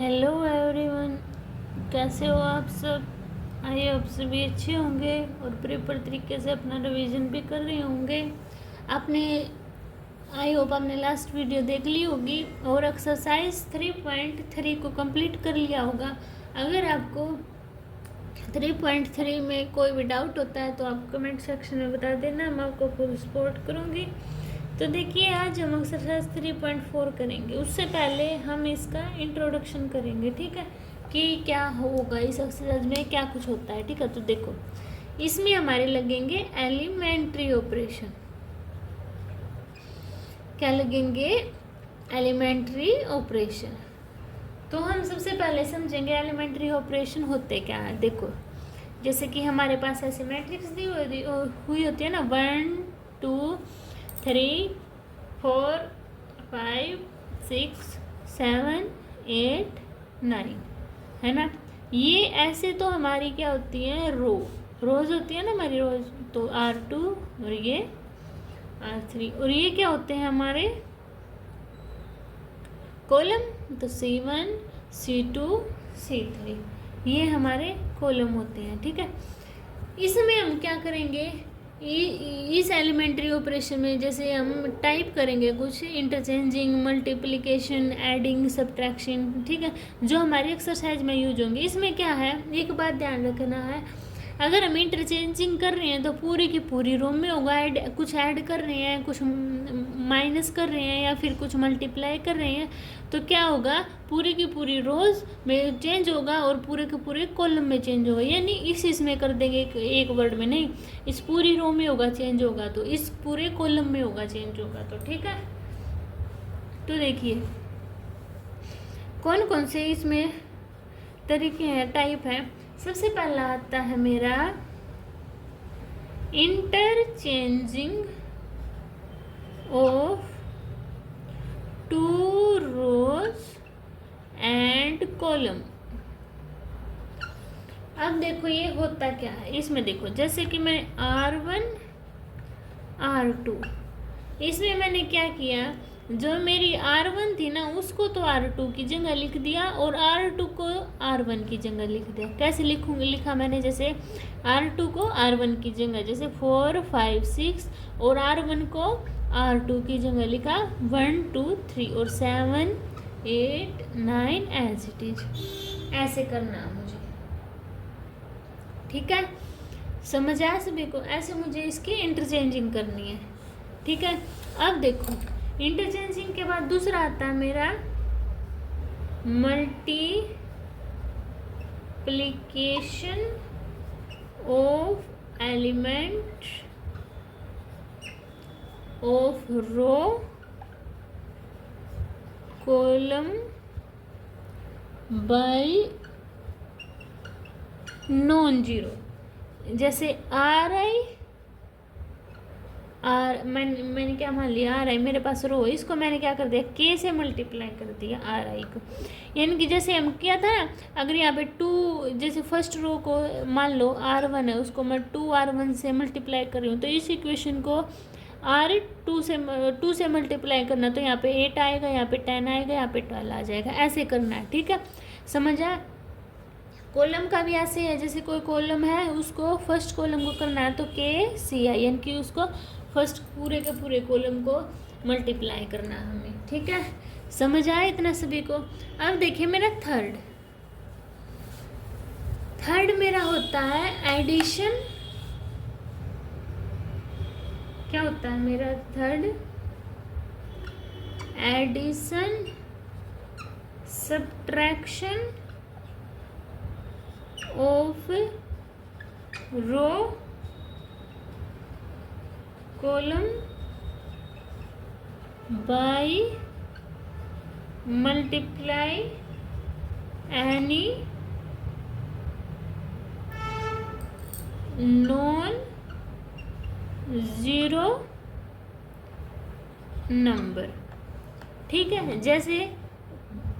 Hello everyone, कैसे हो आप सब। आई होप सभी अच्छे होंगे और प्रॉपर तरीके से अपना रिवीजन भी कर रहे होंगे। आपने आई होप आपने लास्ट वीडियो देख ली होगी और एक्सरसाइज 3.3 को कंप्लीट कर लिया होगा। अगर आपको 3.3 में कोई भी डाउट होता है तो आप कमेंट सेक्शन में बता देना, मैं आपको फुल सपोर्ट करूँगी। तो देखिए, आज हम एक्सरसाइज 3.4 करेंगे। उससे पहले हम इसका इंट्रोडक्शन करेंगे, ठीक है, कि क्या होगा इस एक्सरसाइज में, क्या कुछ होता है, ठीक है। तो देखो, इसमें हमारे लगेंगे एलिमेंट्री ऑपरेशन। क्या लगेंगे? Elementary operation. तो हम सबसे पहले समझेंगे एलिमेंट्री ऑपरेशन होते क्या है। देखो, जैसे कि हमारे पास ऐसे मैट्रिक्स दी हुई होती है ना, 1 2 3 4 5 6 7 8 9, है ना। ये ऐसे तो हमारी क्या होती है, रोज होती है ना हमारी रोज। तो R2 और ये R3, और ये क्या होते हैं हमारे कॉलम। तो C1 C2 C3, ये हमारे कॉलम होते हैं, ठीक है। इसमें हम क्या करेंगे, इस एलिमेंट्री ऑपरेशन में जैसे हम टाइप करेंगे कुछ इंटरचेंजिंग, मल्टीप्लिकेशन, एडिंग, सब्ट्रैक्शन, ठीक है, जो हमारी एक्सरसाइज में यूज होंगे। इसमें क्या है, एक बात ध्यान रखना है, अगर हम इंटरचेंजिंग कर रहे हैं तो पूरी की पूरी रो में होगा। कुछ ऐड कर रहे हैं, कुछ माइनस कर रहे हैं, या फिर कुछ मल्टीप्लाई कर रहे हैं, तो क्या होगा, पूरी की पूरी रोज में चेंज होगा और पूरे के पूरे कॉलम में चेंज होगा। यानी इस इसमें कर देंगे एक वर्ड में नहीं, इस पूरी रो में होगा चेंज होगा, तो इस पूरे कॉलम में होगा चेंज होगा, तो ठीक है। तो देखिए कौन कौन से इसमें तरीके हैं, टाइप है। सबसे पहला आता है मेरा interchanging of 2 rows and column. अब देखो ये होता क्या है, इसमें देखो, जैसे कि मैंने R1 R2, इसमें मैंने क्या किया, जो मेरी R1 थी ना उसको तो R2 की जगह लिख दिया और R2 को R1 की जगह लिख दिया। कैसे लिखूंगी, लिखा मैंने जैसे R2 को R1 की जगह, जैसे 4 5 6, और R1 को R2 की जगह लिखा 1 2 3 और 7 8 9 एज इट इज। ऐसे करना है मुझे, ठीक है, समझ आया सभी को। ऐसे मुझे इसकी इंटरचेंजिंग करनी है, ठीक है। अब देखो, इंटरचेंजिंग के बाद दूसरा आता है मेरा multiplication of element of row column by non zero. जैसे मैंने क्या मान लिया, R आई मेरे पास रो है, इसको मैंने क्या कर दिया, K से मल्टीप्लाई कर दिया R आई को। यानी कि जैसे हम किया था ना, अगर यहाँ पे 2, जैसे फर्स्ट रो को मान लो R1 है, उसको मैं 2R1 से मल्टीप्लाई कर रही हूँ, तो इस इक्वेशन को R2 से मल्टीप्लाई करना, तो यहाँ पे 8 आएगा, यहाँ पे 10 आएगा, यहाँ पे 12 आ जाएगा। ऐसे करना है, ठीक है, समझ आया। कॉलम का भी ऐसे है, जैसे कोई कॉलम है उसको फर्स्ट कॉलम को करना है तो KCI, यानी कि उसको फर्स्ट पूरे के पूरे कॉलम को मल्टीप्लाई करना है हमें, ठीक है, समझ आया इतना सभी को। अब देखिए मेरा थर्ड मेरा होता है एडिशन। क्या होता है मेरा third? Addition, subtraction of row column by multiply any non zero number, ठीक है। जैसे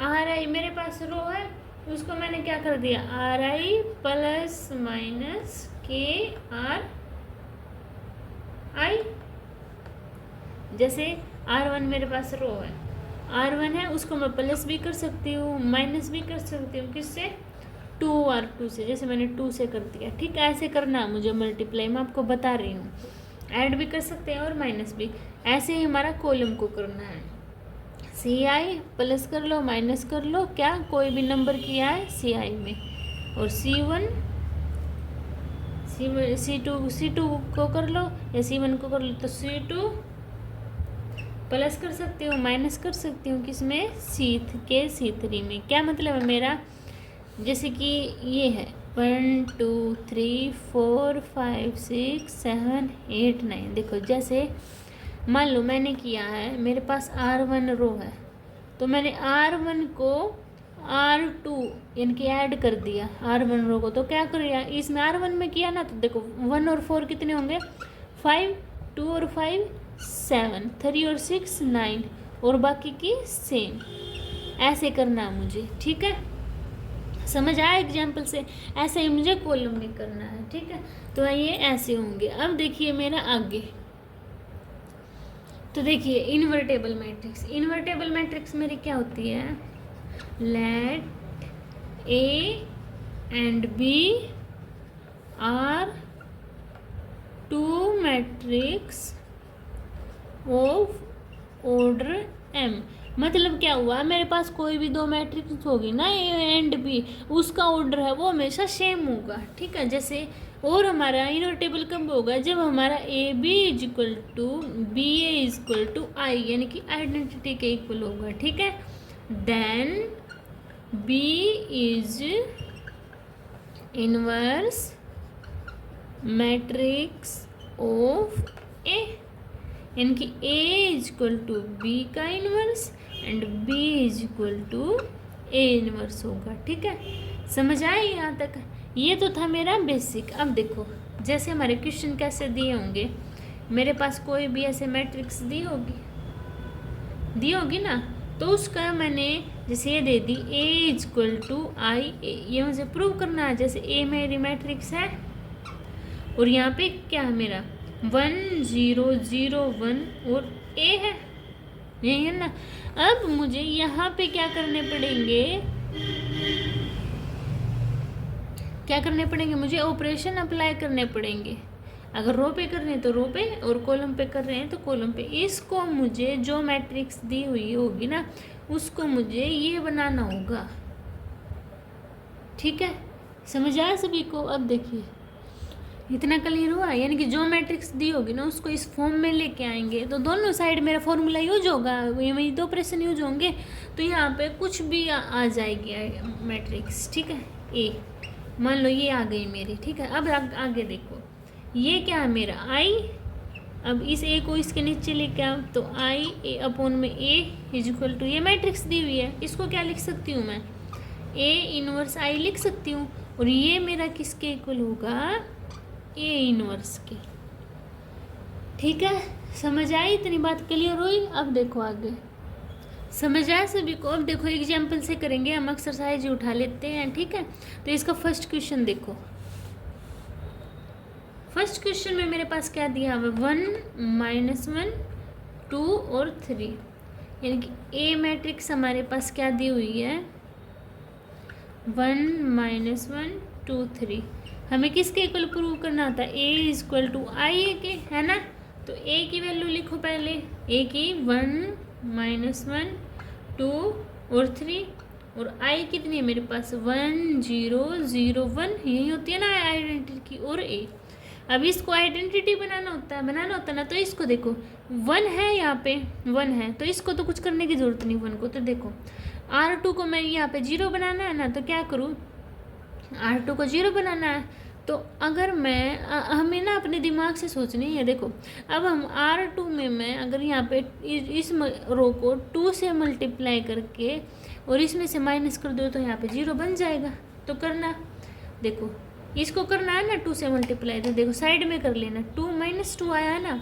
RI मेरे पास रो है, उसको मैंने क्या कर दिया, RI प्लस माइनस KRI। जैसे R1 मेरे पास रो है, R1 है उसको मैं प्लस भी कर सकती हूँ, माइनस भी कर सकती हूँ, किससे? 2R2 से, जैसे मैंने 2 से कर दिया। ठीक है, ऐसे करना है मुझे मल्टीप्लाई, मैं आपको बता रही हूँ। ऐड भी कर सकते हैं और माइनस भी, ऐसे ही हमारा कॉलम को करना है। CI प्लस कर लो, माइनस कर लो, क्या कोई भी नंबर किया है CI में, और C1 C2 को कर लो या C1 को कर लो, तो C2 प्लस कर सकती हूँ, माइनस कर सकती हूँ, किसमें? C3 में। क्या मतलब है मेरा? जैसे कि ये है 1 2 3 4 5 6 7 8 9। देखो जैसे मान लो मैंने किया है, मेरे पास R1 रो है, तो मैंने R1 को R2 यानी कि ऐड कर दिया R1 रो को, तो क्या कर दिया इसमें R1 में किया ना, तो देखो 1 और 4 कितने होंगे? 5, 2 और 5 7, 3 और 6 9, और बाकी की सेम। ऐसे करना है मुझे, ठीक है? समझ आया एग्जाम्पल से? ऐसे ही मुझे कॉलम में करना है, ठीक है? तो ये ऐसे होंगे। अब देखिए मेरा आगे, तो देखिए इन्वर्टेबल मैट्रिक्स। इन्वर्टेबल मैट्रिक्स मेरी क्या होती है? Let A and B are two matrix of order M। मतलब क्या हुआ, मेरे पास कोई भी दो मैट्रिक्स होगी ना A एंड B, उसका ऑर्डर है वो हमेशा सेम होगा, ठीक है? जैसे और हमारा इन्वर्टेबल कब होगा? जब हमारा AB is equal to BA is equal to I, यानी कि आइडेंटिटी के इक्वल होगा, ठीक है? Then B is inverse matrix of A, यानी कि A is equal to B का inverse and B is equal to A inverse होगा, ठीक है? समझ आए यहाँ तक? ये तो था मेरा बेसिक। अब देखो जैसे हमारे क्वेश्चन कैसे दिए होंगे, मेरे पास कोई भी ऐसे मैट्रिक्स दी होगी ना, तो उसका मैंने जैसे ये दे दी A is equal to I A, ये मुझे प्रूव करना है। जैसे A मेरी मैट्रिक्स है और यहाँ पे क्या है मेरा 1 0 0 1 और A है, यही है ना? अब मुझे यहाँ पे क्या करने पड़ेंगे? मुझे ऑपरेशन अप्लाई करने पड़ेंगे। अगर रो पे कर रहे हैं तो रो पे, और कॉलम पे कर रहे हैं तो कॉलम पे। इसको मुझे जो मैट्रिक्स दी हुई होगी ना, उसको मुझे ये बनाना होगा, ठीक है? समझ आया सभी को? अब देखिए इतना क्लियर हुआ, यानी कि जो मैट्रिक्स दी होगी ना उसको इस फॉर्म में लेके आएंगे तो दोनों साइड मेरा फॉर्मूला यूज होगा, ये दो ऑपरेशन यूज होंगे, तो यहाँ पे कुछ भी आ जाएगी मैट्रिक्स, ठीक है? ए मान लो ये आ गई मेरी, ठीक है? अब आगे देखो, ये क्या है मेरा I। अब इस A को इसके नीचे लेके आओ, तो I A अपॉन में A इज इक्वल टू, ये मैट्रिक्स दी हुई है, इसको क्या लिख सकती हूँ मैं? A इनवर्स I लिख सकती हूँ, और ये मेरा किसके इक्वल होगा? A इनवर्स के, ठीक है? समझ आई? इतनी बात क्लियर हुई? अब देखो आगे, समझ आया सभी को? अब देखो एग्जाम्पल से करेंगे, हम एक्सरसाइज उठा लेते हैं, ठीक है? तो इसका फर्स्ट क्वेश्चन देखो। फर्स्ट क्वेश्चन में मेरे पास क्या दिया हुआ? 1 -1 2 और 3, यानी कि A मैट्रिक्स हमारे पास क्या दी हुई है? 1 -1 2 3। हमें किसके इक्वल प्रूव करना था? A is equal to I A के, है ना? तो A की वैल्यू लिखो पहले, A की 1 -1 2 और 3, और I कितनी है मेरे पास? 1 0 0 1, यही होती है ना आइडेंटिटी की, और A। अब इसको आइडेंटिटी बनाना होता है ना, तो इसको देखो 1 है, यहाँ पे 1 है, तो इसको तो कुछ करने की ज़रूरत नहीं 1 को। तो देखो R2 को मैं यहाँ पे 0 बनाना है ना, तो क्या करूँ? R2 को 0 बनाना है, तो अगर मैं हमें ना अपने दिमाग से सोचनी है। देखो अब हम R2 में मैं अगर यहाँ पे इस रो को 2 से मल्टीप्लाई करके और इसमें से माइनस कर दो, तो यहाँ पे 0 बन जाएगा। तो करना, देखो इसको करना है ना 2 से मल्टीप्लाई, तो देखो साइड में कर लेना, 2 - 2 आया है ना,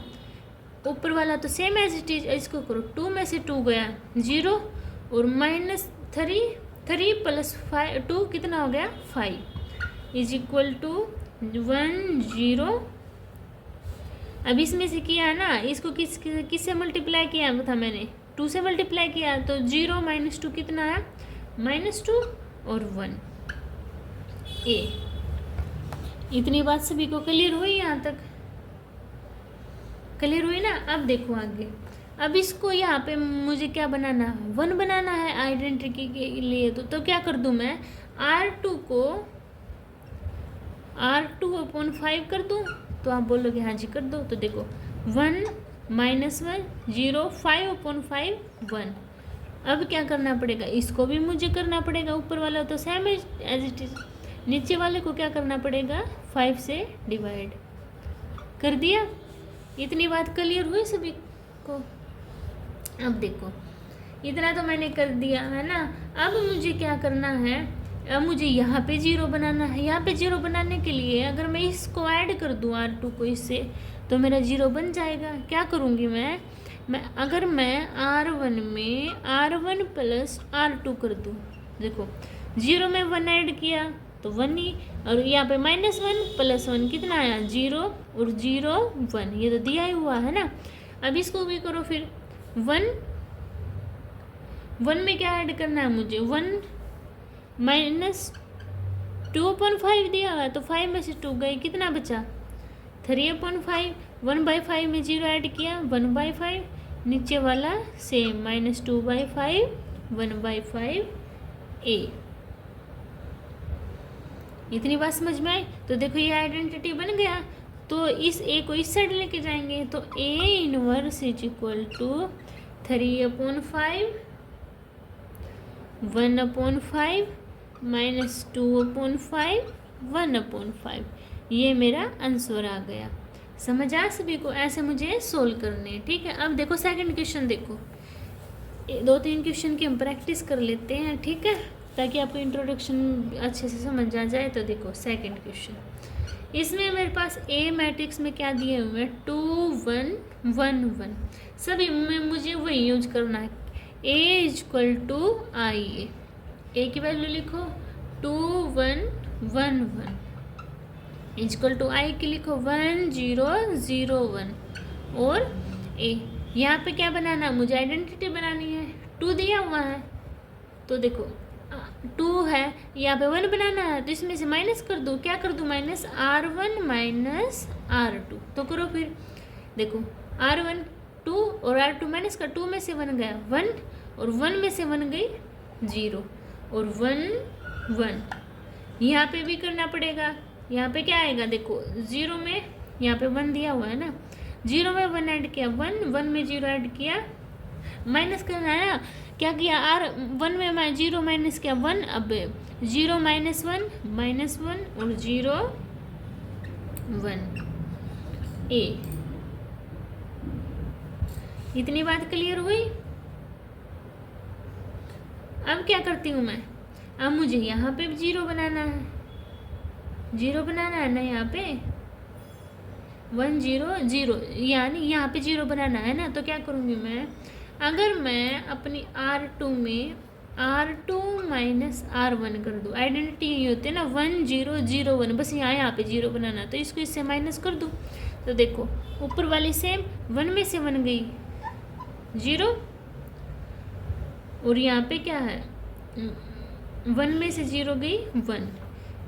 ऊपर वाला तो सेम एज इट इज, इसको करो 2 में से 2 गया 0, और -3 + 5 2 कितना हो गया? 5 इज इक्वल टू 1 0। अब इसमें से किया है ना, इसको किससे मल्टीप्लाई किया था मैंने? 2 से मल्टीप्लाई किया तो 0 माइनस 2 कितना आया, -2 और 1 ए। इतनी बात सभी को क्लियर हुई, यहाँ तक क्लियर हुई ना। अब देखो आगे, अब इसको यहाँ पे मुझे क्या बनाना है, 1 बनाना है आइडेंटिटी के लिए। तो क्या कर दूँ मैं, R2 को R2/5 कर दूँ। तो आप बोलोगे हाँ जी कर दो। तो देखो 1 -1 0 5/5 1। अब क्या करना पड़ेगा, इसको भी मुझे करना पड़ेगा, ऊपर वाला तो सेम एज इट इज, नीचे वाले को क्या करना पड़ेगा, 5 से डिवाइड कर दिया। इतनी बात क्लियर हुई सभी को। अब देखो इतना तो मैंने कर दिया है ना। अब मुझे क्या करना है, अब मुझे यहाँ पे 0 बनाना है। यहाँ पे 0 बनाने के लिए अगर मैं इसको ऐड कर दूँ R2 को इससे, तो मेरा 0 बन जाएगा। क्या करूँगी मैं अगर मैं R1 में R1 + R2 कर दूँ, देखो 0 में 1 ऐड किया तो 1 ही, और यहाँ पे -1 + 1 कितना आया, 0 और 0 1, ये तो दिया ही हुआ है ना। अब इसको भी करो फिर 1 में क्या ऐड करना है मुझे, 1 -2/5 दिया हुआ है, तो 5 में से 2 गए, कितना बचा 3/5। 1/5 में 0 ऐड किया 1/5, नीचे वाला सेम -2/5 1/5 ए। इतनी बात समझ में आई। तो देखो ये आइडेंटिटी बन गया। तो इस ए को इस साइड लेके जाएंगे तो A इनवर्स = 3/5 1/5 -2/5 1/5। ये मेरा आंसर आ गया। समझ आ सभी को, ऐसे मुझे सोल्व करने हैं। ठीक है, अब देखो सेकंड क्वेश्चन, देखो 2-3 क्वेश्चन की हम प्रैक्टिस कर लेते हैं, ठीक है, ताकि आपको इंट्रोडक्शन अच्छे से समझ आ जाए। तो देखो सेकंड क्वेश्चन, इसमें मेरे पास ए मैट्रिक्स में क्या दिए हुए हैं, 2 1 1 1। सभी में मुझे वही यूज करना है, A = IA। ए की वैल्यू लिखो 2 1 1 1 = I की लिखो 1 0 0 1 और A। यहाँ पे क्या बनाना है, मुझे आइडेंटिटी बनानी है। 2 दिया हुआ है तो देखो 2 है, यहाँ पे 1 बनाना है, तो इसमें से माइनस कर दूँ। क्या कर दूँ, -R1 -R2। तो करो फिर, देखो R1 2 और R2 माइनस का, 2 में से 1 गया 1 और 1 में से 1 गई 0 और 1 1। यहाँ पे भी करना पड़ेगा। यहाँ पे क्या आएगा, देखो 0 में यहाँ पे 1 दिया हुआ है ना, 0 में 1 ऐड किया 1 1 में 0 ऐड किया, माइनस करना है ना। क्या किया, R1 में मैं 0 माइनस किया 1, अब 0 -1 -1 और 0 1 A। इतनी बात क्लियर हुई। अब क्या करती हूँ मैं, अब मुझे यहाँ पे 0 बनाना है, 0 बनाना है ना, यहाँ पे 1 0 0, यानी यहाँ पे 0 बनाना है ना। तो क्या करूँगी मैं, अगर मैं अपनी R2 में R2 -R1 कर दूँ, आइडेंटिटी यही होती है ना 1 0 0 1, बस यहाँ पे 0 बनाना, तो इसको इससे माइनस कर दूँ। तो देखो ऊपर वाली सेम, 1 में से 1 गई 0 और यहाँ पे क्या है, 1 में से 0 गई 1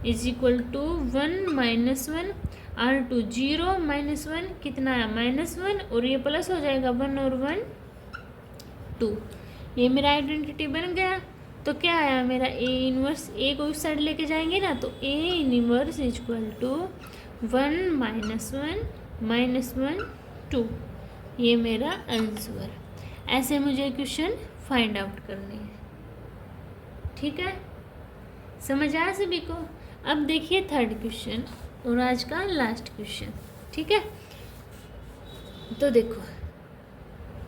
= 1 -1 R2 0 -1 कितना है, -1 और ये प्लस हो जाएगा 1 और 1 2। ये मेरा आइडेंटिटी बन गया। तो क्या आया मेरा, A इनवर्स, A को इस साइड लेके जाएंगे ना, तो A इनवर्स = 1 -1 -1 2। ये मेरा आंसर। ऐसे मुझे क्वेश्चन फाइंड आउट करने हैं, ठीक है, समझ आया सभी को। अब देखिए थर्ड क्वेश्चन और आज का लास्ट क्वेश्चन, ठीक है। तो देखो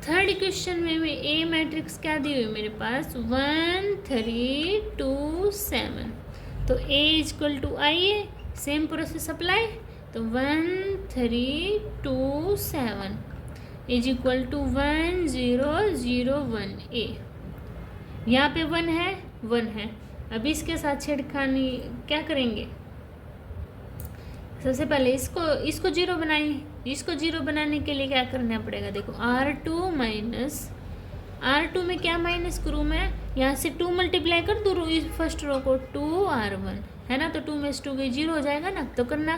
थर्ड क्वेश्चन में ए मैट्रिक्स क्या दी हुई है मेरे पास, 1 3 2 7। तो A = IA, same process apply. तो 1 3 2 7 = 1 0 0 1 A। यहाँ पे 1 है। अब इसके साथ छेड़खानी क्या करेंगे, सबसे पहले इसको 0 बनाएं। इसको 0 बनाने के लिए क्या करना पड़ेगा, देखो R2 - R2 में क्या माइनस करूँ मैं, यहाँ से 2 मल्टीप्लाई कर दूँ फर्स्ट रो को, 2R1 है ना, तो 2 में से 2 गई 0 हो जाएगा ना, तो करना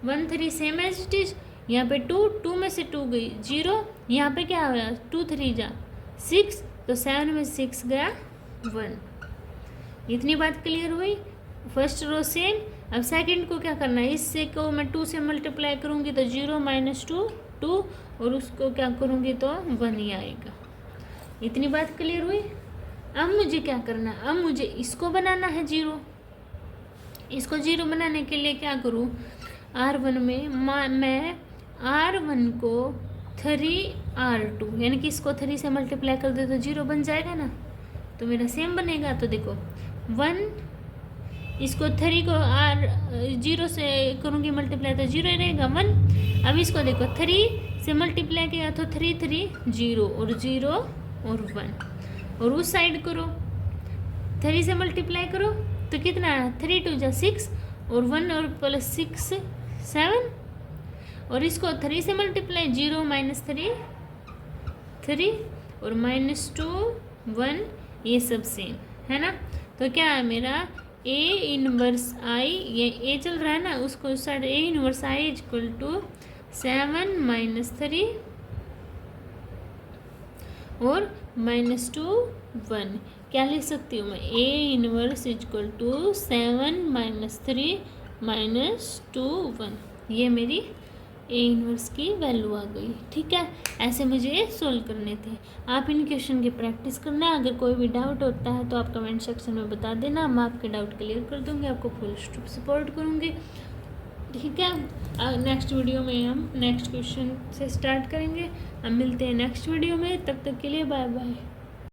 1 3 सेम एज इट इज, यहाँ पे 2 में से 2 गई 0, यहाँ पे क्या हो गया 2 3 जा 6, तो 7 में 6 गया 1। इतनी बात क्लियर हुई। First row same. अब सेकंड को क्या करना है, इससे को मैं 2 से मल्टीप्लाई करूँगी तो 0 - 2 2, और उसको क्या करूँगी तो 1 ही आएगा। इतनी बात क्लियर हुई। अब मुझे क्या करना, अब मुझे इसको बनाना है 0। इसको 0 बनाने के लिए क्या करूँ, R1 में मैं R1 को 3R2 यानी कि इसको 3 से मल्टीप्लाई कर दे तो 0 बन जाएगा ना, तो मेरा सेम बनेगा। तो देखो 1, इसको 3 को 0 से करूँगी मल्टीप्लाई तो 0 ही रहेगा 1। अब इसको देखो 3 से मल्टीप्लाई किया तो 3 3 0 और 0 और 1, और उस साइड करो 3 से मल्टीप्लाई करो तो कितना है 3 2 जा 6 और 1 और प्लस 6 7, और इसको 3 से मल्टीप्लाई 0 - 3 3 और -2 1, ये सब सेम है ना। तो क्या है मेरा A इनवर्स I, ये A चल रहा है ना, उसको उस side A inverse I equal to 7 - 3 और -2 1। क्या लिख सकती हूँ मैं, A इनवर्स इक्वल टू 7 - 3 -2 1, ये मेरी A इनवर्स की वैल्यू आ गई। ठीक है, ऐसे मुझे सोल्व करने थे। आप इन क्वेश्चन की प्रैक्टिस करना। अगर कोई भी डाउट होता है तो आप कमेंट सेक्शन में बता देना, मैं आपके डाउट क्लियर कर दूँगी, आपको फुल सपोर्ट करूँगी। ठीक है, नेक्स्ट वीडियो में हम नेक्स्ट क्वेश्चन से स्टार्ट करेंगे। हम मिलते हैं नेक्स्ट वीडियो में, तब तक के लिए बाय बाय।